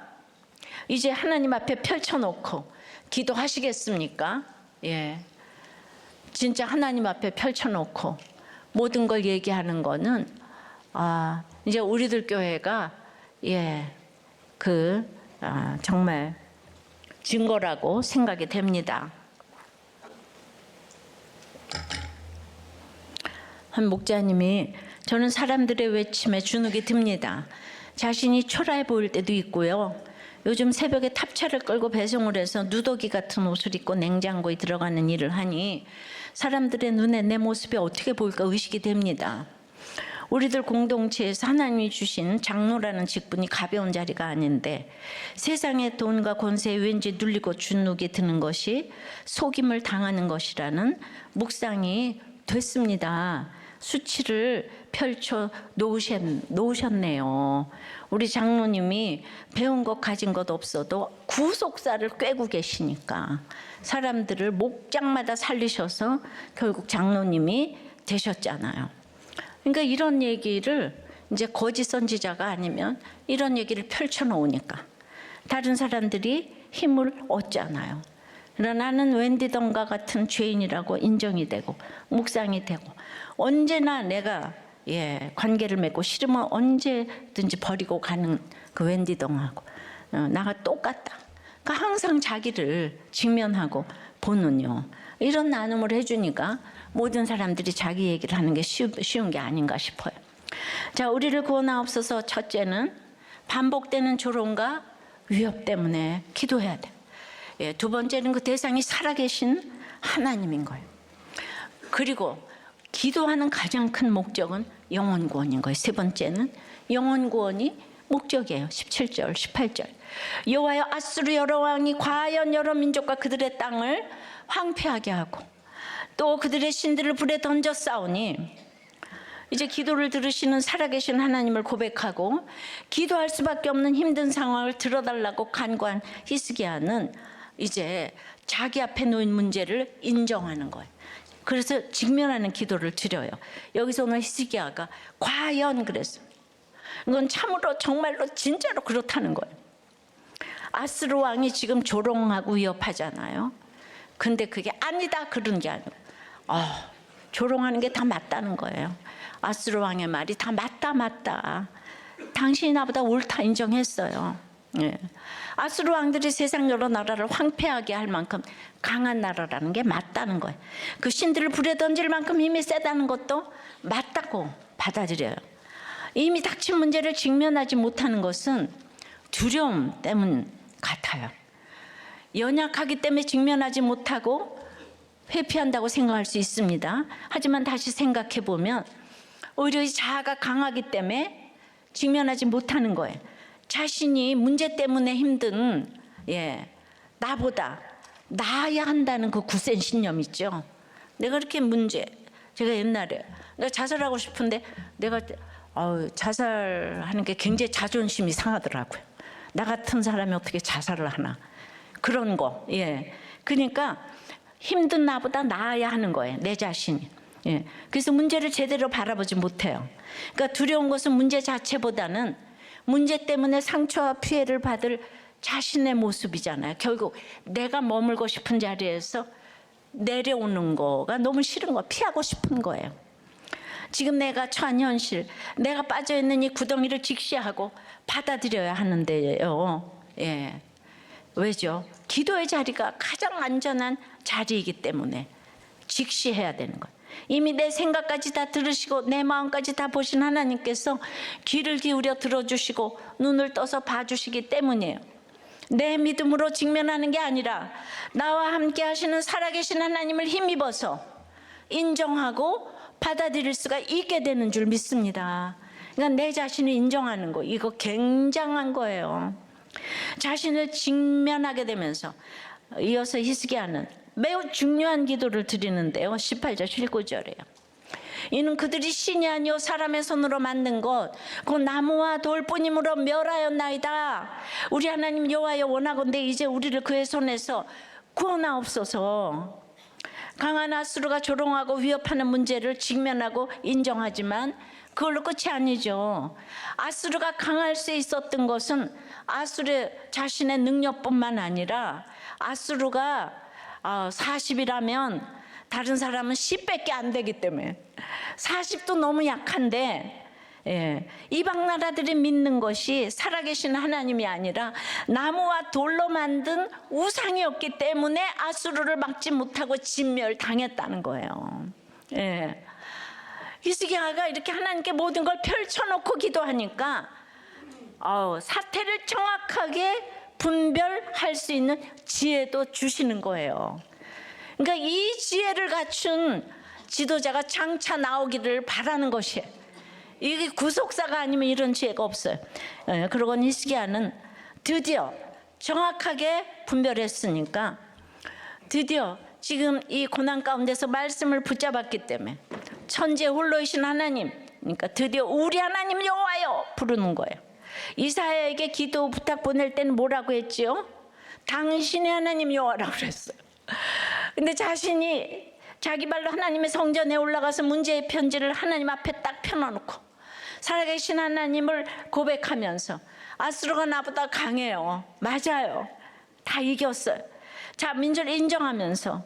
이제 하나님 앞에 펼쳐놓고 기도하시겠습니까? 예, 진짜 하나님 앞에 펼쳐놓고 모든 걸 얘기하는 거는 이제 우리들 교회가 정말 증거라고 생각이 됩니다. 한 목자님이 저는 사람들의 외침에 주눅이 듭니다. 자신이 초라해 보일 때도 있고요. 요즘 새벽에 탑차를 끌고 배송을 해서 누더기 같은 옷을 입고 냉장고에 들어가는 일을 하니 사람들의 눈에 내 모습이 어떻게 보일까 의식이 됩니다. 우리들 공동체에서 하나님이 주신 장로라는 직분이 가벼운 자리가 아닌데 세상의 돈과 권세에 왠지 눌리고 주눅이 드는 것이 속임을 당하는 것이라는 묵상이 됐습니다. 수치를 펼쳐 놓으셨네요. 우리 장로님이 배운 것 가진 것 없어도 구속사를 꿰고 계시니까 사람들을 목장마다 살리셔서 결국 장로님이 되셨잖아요. 그러니까 이런 얘기를 이제 거짓 선지자가 아니면 이런 얘기를 펼쳐 놓으니까 다른 사람들이 힘을 얻잖아요. 그러나 나는 웬디던가 같은 죄인이라고 인정이 되고 묵상이 되고 언제나 내가 관계를 맺고 싫으면 언제든지 버리고 가는 그 웬디던하고 나가 똑같다. 그러니까 항상 자기를 직면하고 보는요. 이런 나눔을 해주니까 모든 사람들이 자기 얘기를 하는 게 쉬운 게 아닌가 싶어요. 자, 우리를 구원하옵소서. 첫째는 반복되는 조롱과 위협 때문에 기도해야 돼. 두 번째는 그 대상이 살아계신 하나님인 거예요. 그리고 기도하는 가장 큰 목적은 영혼 구원인 거예요. 세 번째는 영혼 구원이 목적이에요. 17절, 18절. 여호와여 아수르 여러 왕이 과연 여러 민족과 그들의 땅을 황폐하게 하고 또 그들의 신들을 불에 던져 싸우니 이제 기도를 들으시는 살아계신 하나님을 고백하고 기도할 수밖에 없는 힘든 상황을 들어달라고 간구한 히스기야는 이제 자기 앞에 놓인 문제를 인정하는 거예요. 그래서 직면하는 기도를 드려요. 여기서 오늘 히스기야가 과연 그랬어요. 이건 참으로 정말로 진짜로 그렇다는 거예요. 아스루 왕이 지금 조롱하고 위협하잖아요. 근데 그게 아니다 그런 게 아니고 조롱하는 게 다 맞다는 거예요. 아수르 왕의 말이 다 맞다. 당신이 나보다 옳다 인정했어요. 예. 아수르 왕들이 세상 여러 나라를 황폐하게 할 만큼 강한 나라라는 게 맞다는 거예요. 그 신들을 불에 던질 만큼 힘이 세다는 것도 맞다고 받아들여요. 이미 닥친 문제를 직면하지 못하는 것은 두려움 때문 같아요. 연약하기 때문에 직면하지 못하고 회피한다고 생각할 수 있습니다. 하지만 다시 생각해 보면 오히려 이 자아가 강하기 때문에 직면하지 못하는 거예요. 자신이 문제 때문에 힘든 나보다 나아야 한다는 그 굳센 신념 있죠. 내가 이렇게 제가 옛날에 내가 자살하고 싶은데 내가 자살하는 게 굉장히 자존심이 상하더라고요. 나 같은 사람이 어떻게 자살을 하나 그런 거. 그러니까 힘든 나보다 나아야 하는 거예요. 내 자신이. 그래서 문제를 제대로 바라보지 못해요. 그러니까 두려운 것은 문제 자체보다는 문제 때문에 상처와 피해를 받을 자신의 모습이잖아요. 결국 내가 머물고 싶은 자리에서 내려오는 거가 너무 싫은 거, 피하고 싶은 거예요. 지금 내가 처한 현실, 내가 빠져있는 이 구덩이를 직시하고 받아들여야 하는데요. 왜죠? 기도의 자리가 가장 안전한 자리이기 때문에 직시해야 되는 거예요. 이미 내 생각까지 다 들으시고 내 마음까지 다 보신 하나님께서 귀를 기울여 들어주시고 눈을 떠서 봐주시기 때문이에요. 내 믿음으로 직면하는 게 아니라 나와 함께 하시는 살아계신 하나님을 힘입어서 인정하고 받아들일 수가 있게 되는 줄 믿습니다. 그러니까 내 자신을 인정하는 거, 이거 굉장한 거예요. 자신을 직면하게 되면서 이어서 히스기야는 매우 중요한 기도를 드리는데요. 18절 19절이에요. 이는 그들이 신이 아니요 사람의 손으로 만든 것 곧 나무와 돌뿐이므로 멸하였나이다. 우리 하나님 여호와여 원하건대 이제 우리를 그의 손에서 구원하옵소서. 강한 아수르가 조롱하고 위협하는 문제를 직면하고 인정하지만 그걸로 끝이 아니죠. 아수르가 강할 수 있었던 것은 아수르 자신의 능력뿐만 아니라 아수르가 40이라면 다른 사람은 10밖에 안 되기 때문에 40도 너무 약한데 이방 나라들이 믿는 것이 살아계신 하나님이 아니라 나무와 돌로 만든 우상이었기 때문에 아수르를 막지 못하고 진멸당했다는 거예요. 히스기야가 이렇게 하나님께 모든 걸 펼쳐놓고 기도하니까 사태를 정확하게 분별할 수 있는 지혜도 주시는 거예요. 그러니까 이 지혜를 갖춘 지도자가 장차 나오기를 바라는 것이에요. 이게 구속사가 아니면 이런 지혜가 없어요. 그러고 히스기야는 드디어 정확하게 분별했으니까 드디어 지금 이 고난 가운데서 말씀을 붙잡았기 때문에 천재 홀로이신 하나님, 그러니까 드디어 우리 하나님 여호와여 부르는 거예요. 이사야에게 기도 부탁 보낼 때는 뭐라고 했지요? 당신의 하나님 여호와라고 그랬어요. 근데 자신이 자기 발로 하나님의 성전에 올라가서 문제의 편지를 하나님 앞에 딱 펴놓고 살아계신 하나님을 고백하면서 아수르가 나보다 강해요. 맞아요. 다 이겼어요. 자, 민족을 인정하면서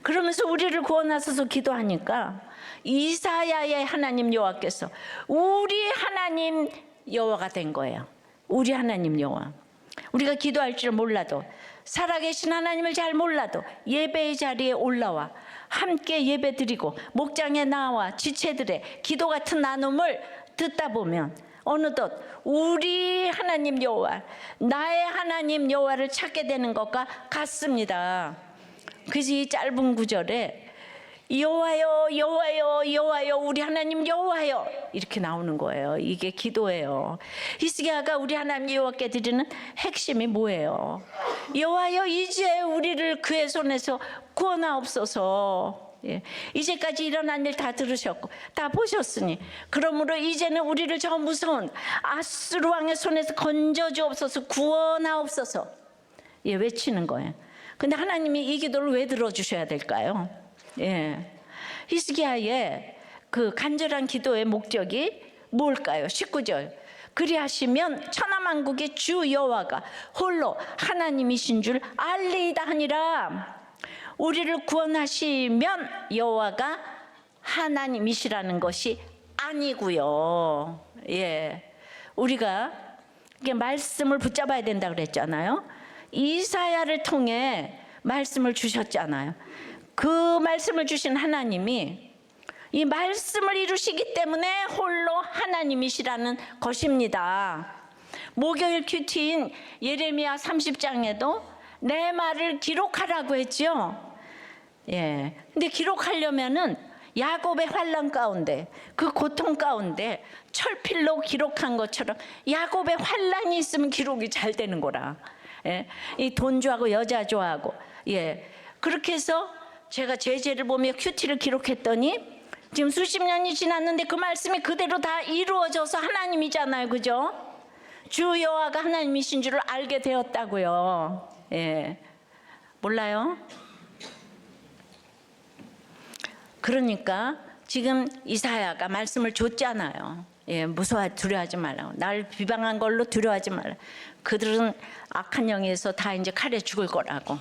그러면서 우리를 구원하소서 기도하니까 이사야의 하나님 여호와께서 우리 하나님 여호와가 된 거예요. 우리 하나님 여호와. 우리가 기도할 줄 몰라도 살아계신 하나님을 잘 몰라도 예배의 자리에 올라와 함께 예배드리고 목장에 나와 지체들의 기도 같은 나눔을 듣다 보면 어느덧 우리 하나님 여호와, 나의 하나님 여호와를 찾게 되는 것과 같습니다. 그래서 이 짧은 구절에 여호와여 여호와여 여호와여 우리 하나님 여호와여 이렇게 나오는 거예요. 이게 기도예요. 히스기야가 우리 하나님 여호와께 드리는 핵심이 뭐예요? 여호와여 이제 우리를 그의 손에서 구원하옵소서. 이제까지 일어난 일 다 들으셨고 다 보셨으니 그러므로 이제는 우리를 저 무서운 아수르 왕의 손에서 건져주옵소서, 구원하옵소서 외치는 거예요. 근데 하나님이 이 기도를 왜 들어주셔야 될까요? 히스기야의 그 간절한 기도의 목적이 뭘까요? 19절 그리하시면 천하만국의 주 여호와가 홀로 하나님이신 줄 알리이다 하니라. 우리를 구원하시면 여호와가 하나님이시라는 것이 아니고요. 예, 우리가 이게 말씀을 붙잡아야 된다 그랬잖아요. 이사야를 통해 말씀을 주셨잖아요. 그 말씀을 주신 하나님이 이 말씀을 이루시기 때문에 홀로 하나님이시라는 것입니다. 목요일 큐티인 예레미야 30장에도 내 말을 기록하라고 했죠. 예. 근데 기록하려면은 야곱의 환난 가운데, 그 고통 가운데 철필로 기록한 것처럼 야곱의 환난이 있으면 기록이 잘 되는 거라. 예. 이 돈 좋아하고 여자 좋아하고, 예. 그렇게 해서 제가 제재를 보며 큐티를 기록했더니 지금 수십 년이 지났는데 그 말씀이 그대로 다 이루어져서 하나님이잖아요. 그죠? 주 여호와가 하나님이신 줄을 알게 되었다고요. 예. 몰라요? 그러니까 지금 이사야가 말씀을 줬잖아요. 예, 두려워하지 말라고. 날 비방한 걸로 두려워하지 말라. 그들은 악한 영에서 다 이제 칼에 죽을 거라고.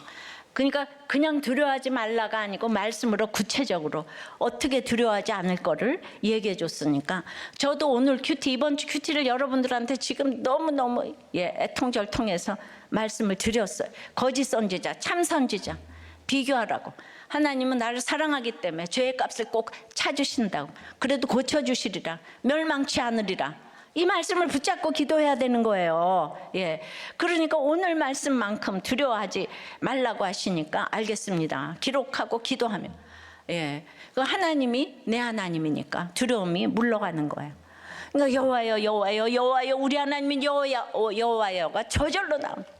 그러니까 그냥 두려워하지 말라가 아니고 말씀으로 구체적으로 어떻게 두려워하지 않을 거를 얘기해 줬으니까 저도 오늘 큐티, 이번 주 큐티를 여러분들한테 지금 너무너무 애통절통해서 말씀을 드렸어요. 거짓 선지자, 참 선지자 비교하라고. 하나님은 나를 사랑하기 때문에 죄의 값을 꼭 찾으신다고. 그래도 고쳐주시리라. 멸망치 않으리라. 이 말씀을 붙잡고 기도해야 되는 거예요. 예. 그러니까 오늘 말씀만큼 두려워하지 말라고 하시니까 알겠습니다. 기록하고 기도하면. 예. 그 하나님이 내 하나님이니까 두려움이 물러가는 거예요. 그러니까 여호와여, 여호와여, 여호와여, 우리 하나님은 여호와여가 저절로 나옵니다.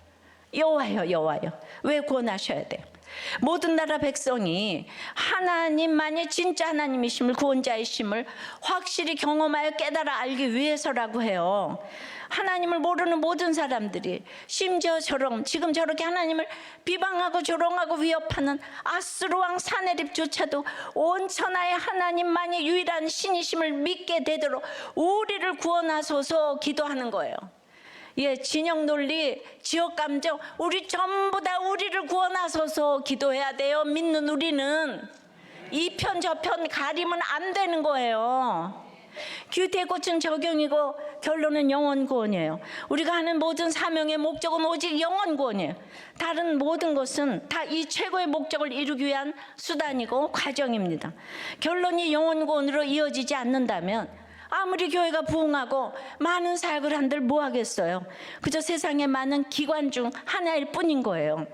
여호와여, 여호와여. 왜 구원하셔야 돼요? 모든 나라 백성이 하나님만이 진짜 하나님이심을, 구원자이심을 확실히 경험하여 깨달아 알기 위해서라고 해요. 하나님을 모르는 모든 사람들이 심지어 지금 저렇게 하나님을 비방하고 조롱하고 위협하는 아수르 왕 사네립조차도 온 천하의 하나님만이 유일한 신이심을 믿게 되도록 우리를 구원하소서 기도하는 거예요. 예, 진영 논리, 지역 감정, 우리 전부 다 우리를 구원하소서 기도해야 돼요. 믿는 우리는 이 편 저 편 가리면 안 되는 거예요. 큐티의 꽃은 적용이고 결론은 영혼 구원이에요. 우리가 하는 모든 사명의 목적은 오직 영혼 구원이에요. 다른 모든 것은 다 이 최고의 목적을 이루기 위한 수단이고 과정입니다. 결론이 영혼 구원으로 이어지지 않는다면 아무리 교회가 부흥하고 많은 사역을 한들 뭐 하겠어요? 그저 세상의 많은 기관 중 하나일 뿐인 거예요.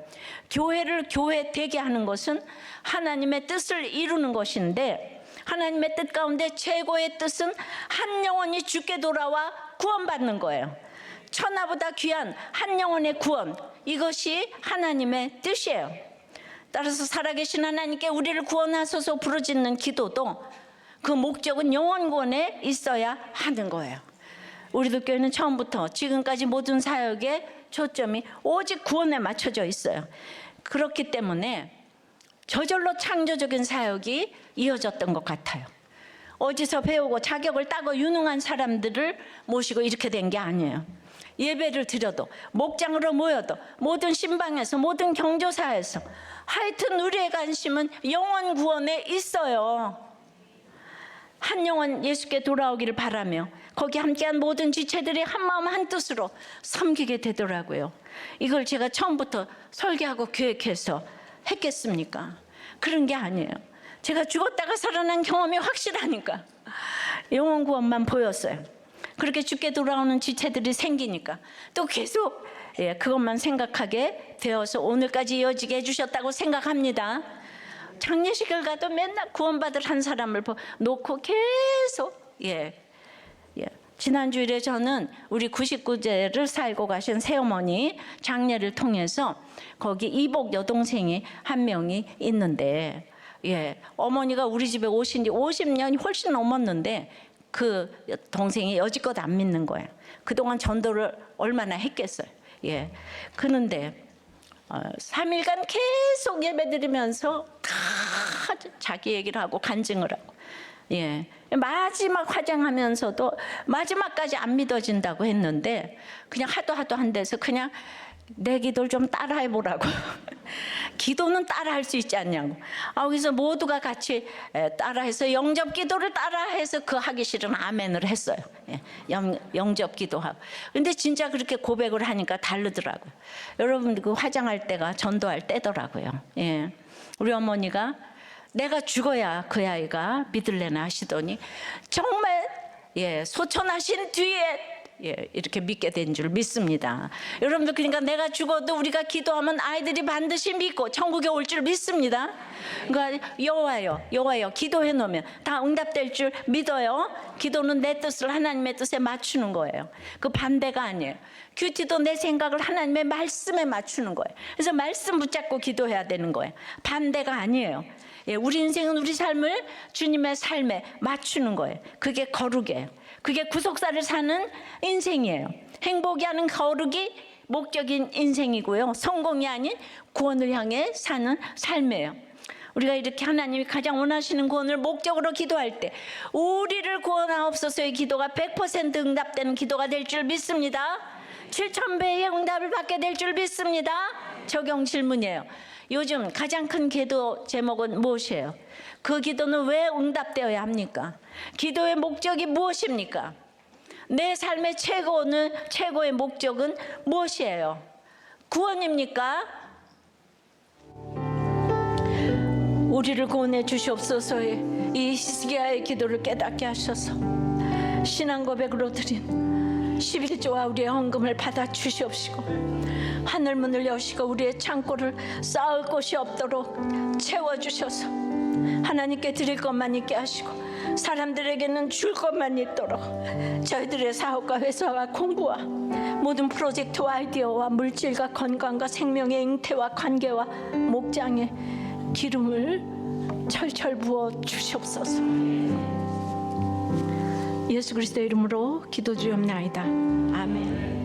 교회를 교회 되게 하는 것은 하나님의 뜻을 이루는 것인데 하나님의 뜻 가운데 최고의 뜻은 한 영혼이 주께 돌아와 구원받는 거예요. 천하보다 귀한 한 영혼의 구원, 이것이 하나님의 뜻이에요. 따라서 살아계신 하나님께 우리를 구원하소서 부르짖는 기도도 그 목적은 영혼 구원에 있어야 하는 거예요. 우리들 교회는 처음부터 지금까지 모든 사역의 초점이 오직 구원에 맞춰져 있어요. 그렇기 때문에 저절로 창조적인 사역이 이어졌던 것 같아요. 어디서 배우고 자격을 따고 유능한 사람들을 모시고 이렇게 된 게 아니에요. 예배를 드려도 목장으로 모여도 모든 신방에서 모든 경조사에서 하여튼 우리의 관심은 영혼 구원에 있어요. 한 영혼 예수께 돌아오기를 바라며 거기 함께한 모든 지체들이 한마음 한뜻으로 섬기게 되더라고요. 이걸 제가 처음부터 설계하고 계획해서 했겠습니까? 그런 게 아니에요. 제가 죽었다가 살아난 경험이 확실하니까 영혼 구원만 보였어요. 그렇게 죽게 돌아오는 지체들이 생기니까 또 계속 그것만 생각하게 되어서 오늘까지 이어지게 해주셨다고 생각합니다. 장례식을 가도 맨날 구원받을 한 사람을 놓고 계속 지난주일에 저는 우리 99제를 살고 가신 새어머니 장례를 통해서 거기 이복 여동생이 한 명이 있는데 어머니가 우리 집에 오신 지 50년이 훨씬 넘었는데 그 동생이 여지껏 안 믿는 거예요. 그동안 전도를 얼마나 했겠어요. 그런데 3일간 계속 예배드리면서 다 자기 얘기를 하고 간증을 하고 마지막 화장하면서도 마지막까지 안 믿어진다고 했는데 그냥 하도 한 데서 그냥 내 기도를 좀 따라해 보라고. 기도는 따라할 수 있지 않냐고. 그래서 모두가 같이 따라해서 영접 기도를 따라해서 그 하기 싫으면 아멘을 했어요. 영접 기도하고. 근데 진짜 그렇게 고백을 하니까 다르더라고요. 여러분, 그 화장할 때가 전도할 때더라고요. 우리 어머니가 내가 죽어야 그 아이가 믿을래나 하시더니 정말 소천하신 뒤에 이렇게 믿게 된 줄 믿습니다. 여러분들, 그러니까 내가 죽어도 우리가 기도하면 아이들이 반드시 믿고 천국에 올 줄 믿습니다. 그러니까 여호와여 기도해 놓으면 다 응답될 줄 믿어요. 기도는 내 뜻을 하나님의 뜻에 맞추는 거예요. 그 반대가 아니에요. 큐티도 내 생각을 하나님의 말씀에 맞추는 거예요. 그래서 말씀 붙잡고 기도해야 되는 거예요. 반대가 아니에요. 우리 인생은 우리 삶을 주님의 삶에 맞추는 거예요. 그게 거룩이에요. 그게 구속사를 사는 인생이에요. 행복이 하는 거룩이 목적인 인생이고요. 성공이 아닌 구원을 향해 사는 삶이에요. 우리가 이렇게 하나님이 가장 원하시는 구원을 목적으로 기도할 때 우리를 구원하옵소서의 기도가 100% 응답되는 기도가 될 줄 믿습니다. 7,000배의 응답을 받게 될 줄 믿습니다. 적용 질문이에요. 요즘 가장 큰 기도 제목은 무엇이에요? 그 기도는 왜 응답되어야 합니까? 기도의 목적이 무엇입니까? 내 삶의 최고의 목적은 무엇이에요? 구원입니까? 우리를 구원해 주시옵소서의 이 히스기야의 기도를 깨닫게 하셔서 신앙 고백으로 드린 11조와 우리의 헌금을 받아 주시옵시고 하늘 문을 여시고 우리의 창고를 쌓을 곳이 없도록 채워주셔서 하나님께 드릴 것만 있게 하시고 사람들에게는 줄 것만 있도록 저희들의 사업과 회사와 공부와 모든 프로젝트와 아이디어와 물질과 건강과 생명의 잉태와 관계와 목장의 기름을 철철 부어 주시옵소서. 예수 그리스도의 이름으로 기도드리옵나이다. 아멘.